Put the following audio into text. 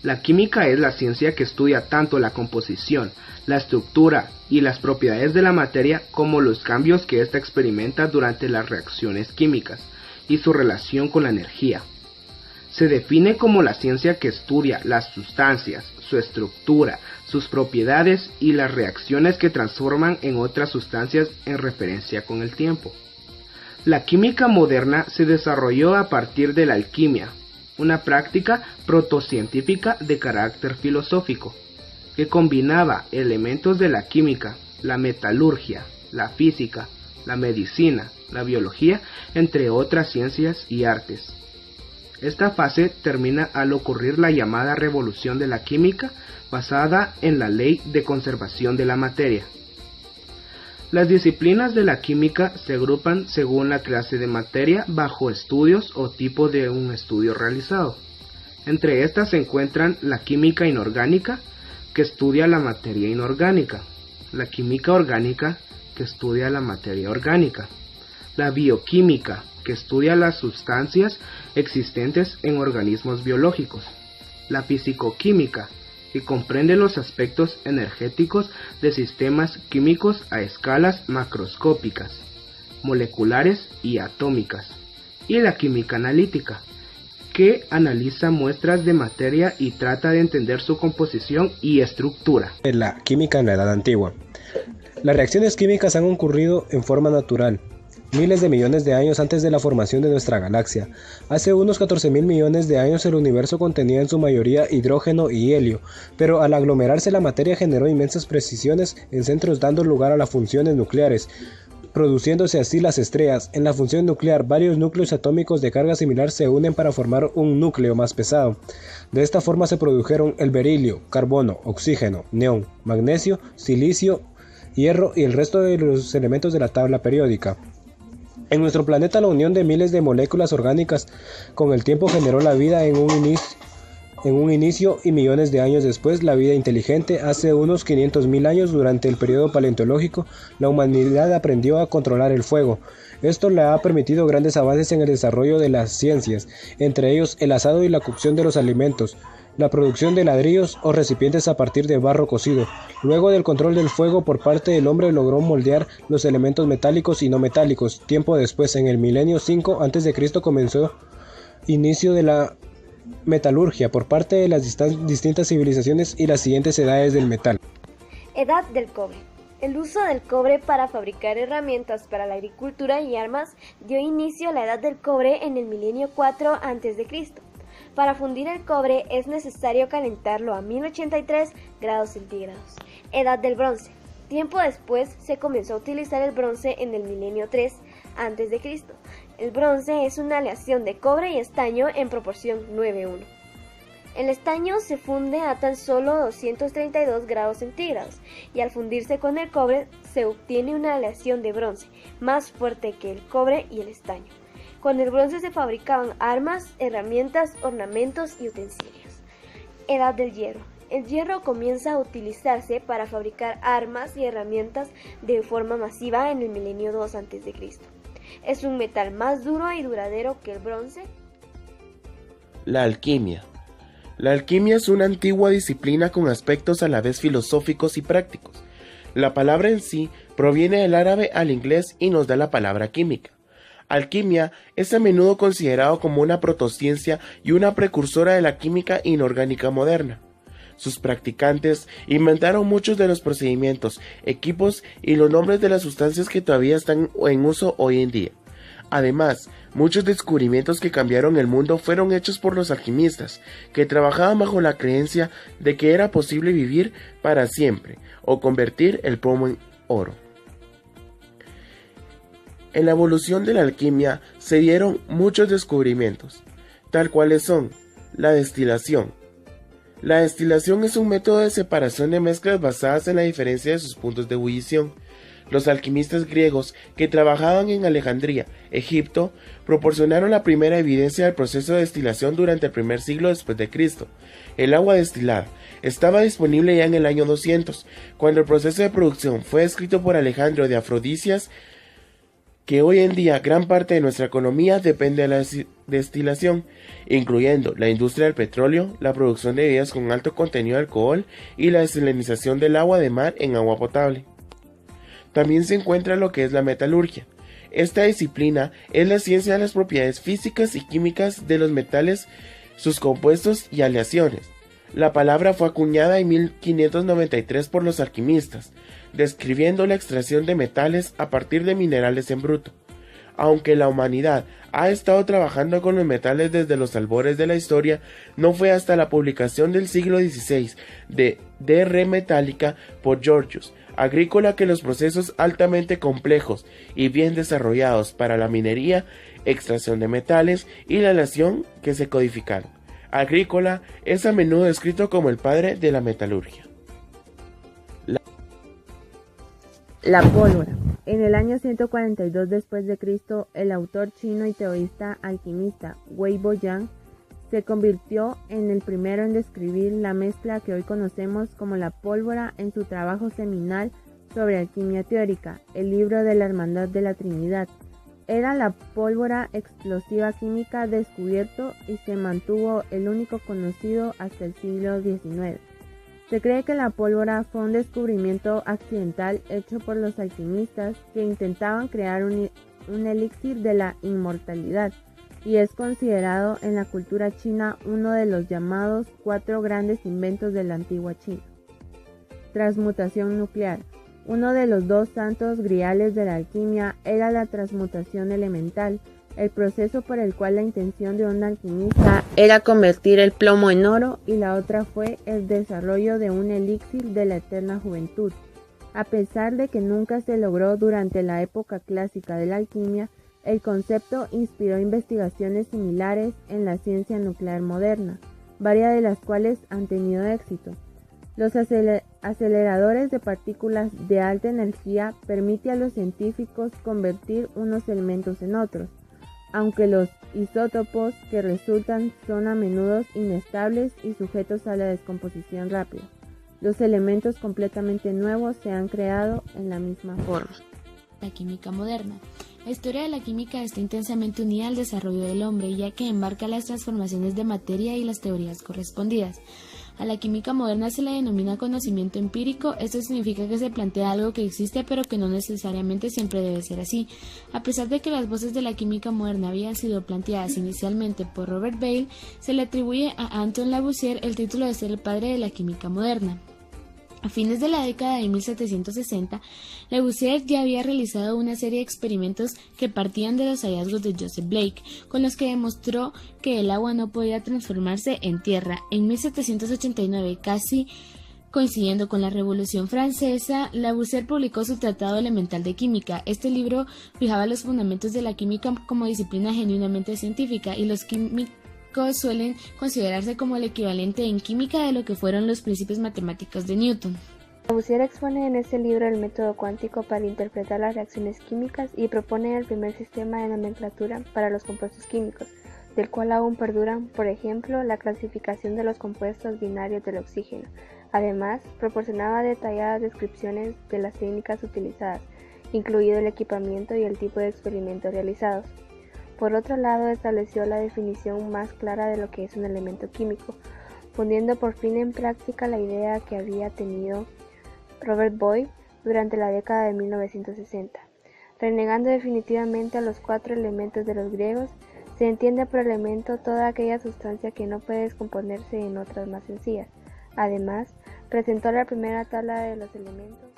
La química es la ciencia que estudia tanto la composición, la estructura y las propiedades de la materia como los cambios que ésta experimenta durante las reacciones químicas y su relación con la energía. Se define como la ciencia que estudia las sustancias, su estructura, sus propiedades y las reacciones que transforman en otras sustancias en referencia con el tiempo. La química moderna se desarrolló a partir de la alquimia, una práctica protocientífica de carácter filosófico, que combinaba elementos de la química, la metalurgia, la física, la medicina, la biología, entre otras ciencias y artes. Esta fase termina al ocurrir la llamada revolución de la química, basada en la ley de conservación de la materia. Las disciplinas de la química se agrupan según la clase de materia bajo estudios o tipo de un estudio realizado. Entre estas se encuentran la química inorgánica, que estudia la materia inorgánica, la química orgánica, que estudia la materia orgánica, la bioquímica, que estudia las sustancias existentes en organismos biológicos, la fisicoquímica, que comprende los aspectos energéticos de sistemas químicos a escalas macroscópicas, moleculares y atómicas, y la química analítica, que analiza muestras de materia y trata de entender su composición y estructura. La química en la Edad Antigua. Las reacciones químicas han ocurrido en forma natural, miles de millones de años antes de la formación de nuestra galaxia. Hace unos 14.000 millones de años el universo contenía en su mayoría hidrógeno y helio, pero al aglomerarse la materia generó inmensas precisiones en centros dando lugar a las funciones nucleares, produciéndose así las estrellas. En la función nuclear, varios núcleos atómicos de carga similar se unen para formar un núcleo más pesado. De esta forma se produjeron el berilio, carbono, oxígeno, neón, magnesio, silicio, hierro y el resto de los elementos de la tabla periódica. En nuestro planeta, la unión de miles de moléculas orgánicas con el tiempo generó la vida en un inicio y millones de años después la vida inteligente. Hace unos 500.000 años, durante el periodo paleontológico, la humanidad aprendió a controlar el fuego. Esto le ha permitido grandes avances en el desarrollo de las ciencias, entre ellos el asado y la cocción de los alimentos, la producción de ladrillos o recipientes a partir de barro cocido. Luego del control del fuego por parte del hombre, logró moldear los elementos metálicos y no metálicos. Tiempo después, en el milenio 5 a.C., comenzó inicio de la metalurgia por parte de las distintas civilizaciones y las siguientes edades del metal. Edad del cobre. El uso del cobre para fabricar herramientas para la agricultura y armas dio inicio a la edad del cobre en el milenio 4 a.C. Para fundir el cobre es necesario calentarlo a 1083 grados centígrados. Edad del bronce. Tiempo después se comenzó a utilizar el bronce en el milenio 3 a.C. El bronce es una aleación de cobre y estaño en proporción 9:1. El estaño se funde a tan solo 232 grados centígrados y al fundirse con el cobre se obtiene una aleación de bronce más fuerte que el cobre y el estaño. Con el bronce se fabricaban armas, herramientas, ornamentos y utensilios. Edad del hierro. El hierro comienza a utilizarse para fabricar armas y herramientas de forma masiva en el milenio 2 a.C. Es un metal más duro y duradero que el bronce. La alquimia. La alquimia es una antigua disciplina con aspectos a la vez filosóficos y prácticos. La palabra en sí proviene del árabe al inglés y nos da la palabra química. Alquimia es a menudo considerado como una protociencia y una precursora de la química inorgánica moderna. Sus practicantes inventaron muchos de los procedimientos, equipos y los nombres de las sustancias que todavía están en uso hoy en día. Además, muchos descubrimientos que cambiaron el mundo fueron hechos por los alquimistas, que trabajaban bajo la creencia de que era posible vivir para siempre o convertir el plomo en oro. En la evolución de la alquimia se dieron muchos descubrimientos, tal cuales son la destilación. La destilación es un método de separación de mezclas basadas en la diferencia de sus puntos de ebullición. Los alquimistas griegos que trabajaban en Alejandría, Egipto, proporcionaron la primera evidencia del proceso de destilación durante el primer siglo después de Cristo. El agua destilada estaba disponible ya en el año 200, cuando el proceso de producción fue descrito por Alejandro de Afrodisias. que hoy en día gran parte de nuestra economía depende de la destilación, incluyendo la industria del petróleo, la producción de bebidas con alto contenido de alcohol y la desalinización del agua de mar en agua potable. También se encuentra lo que es la metalurgia. Esta disciplina es la ciencia de las propiedades físicas y químicas de los metales, sus compuestos y aleaciones. La palabra fue acuñada en 1593 por los alquimistas, describiendo la extracción de metales a partir de minerales en bruto. Aunque la humanidad ha estado trabajando con los metales desde los albores de la historia, no fue hasta la publicación del siglo XVI de Re Metallica por Georgius Agricola que los procesos altamente complejos y bien desarrollados para la minería, extracción de metales y la aleación que se codificaron. Agricola es a menudo descrito como el padre de la metalurgia. La pólvora. En el año 142 después de Cristo, el autor chino y teoría alquimista Wei Boyan se convirtió en el primero en describir la mezcla que hoy conocemos como la pólvora en su trabajo seminal sobre alquimia teórica, el libro de la Hermandad de la Trinidad. Era la pólvora explosiva química descubierto y se mantuvo el único conocido hasta el siglo XIX. Se cree que la pólvora fue un descubrimiento accidental hecho por los alquimistas que intentaban crear un elixir de la inmortalidad, y es considerado en la cultura china uno de los llamados 4 grandes inventos de la antigua China. Transmutación nuclear. Uno de los 2 santos griales de la alquimia era la transmutación elemental, el proceso por el cual la intención de un alquimista era convertir el plomo en oro, y la otra fue el desarrollo de un elixir de la eterna juventud. A pesar de que nunca se logró durante la época clásica de la alquimia, el concepto inspiró investigaciones similares en la ciencia nuclear moderna, varias de las cuales han tenido éxito. Los aceleradores de partículas de alta energía permiten a los científicos convertir unos elementos en otros, aunque los isótopos que resultan son a menudo inestables y sujetos a la descomposición rápida. Los elementos completamente nuevos se han creado en la misma forma. La química moderna. La historia de la química está intensamente unida al desarrollo del hombre, ya que embarca las transformaciones de materia y las teorías correspondidas. A la química moderna se le denomina conocimiento empírico. Esto significa que se plantea algo que existe pero que no necesariamente siempre debe ser así. A pesar de que las bases de la química moderna habían sido planteadas inicialmente por Robert Boyle, se le atribuye a Anton Lavoisier el título de ser el padre de la química moderna. A fines de la década de 1760, Lavoisier ya había realizado una serie de experimentos que partían de los hallazgos de Joseph Blake, con los que demostró que el agua no podía transformarse en tierra. En 1789, casi coincidiendo con la Revolución Francesa, Lavoisier publicó su Tratado Elemental de Química. Este libro fijaba los fundamentos de la química como disciplina genuinamente científica, y los químicos suelen considerarse como el equivalente en química de lo que fueron los principios matemáticos de Newton. Lavoisier expone en este libro el método cuántico para interpretar las reacciones químicas y propone el primer sistema de nomenclatura para los compuestos químicos, del cual aún perduran, por ejemplo, la clasificación de los compuestos binarios del oxígeno. Además, proporcionaba detalladas descripciones de las técnicas utilizadas, incluido el equipamiento y el tipo de experimentos realizados. Por otro lado, estableció la definición más clara de lo que es un elemento químico, poniendo por fin en práctica la idea que había tenido Robert Boyle durante la década de 1960. Renegando definitivamente a los 4 elementos de los griegos, se entiende por elemento toda aquella sustancia que no puede descomponerse en otras más sencillas. Además, presentó la primera tabla de los elementos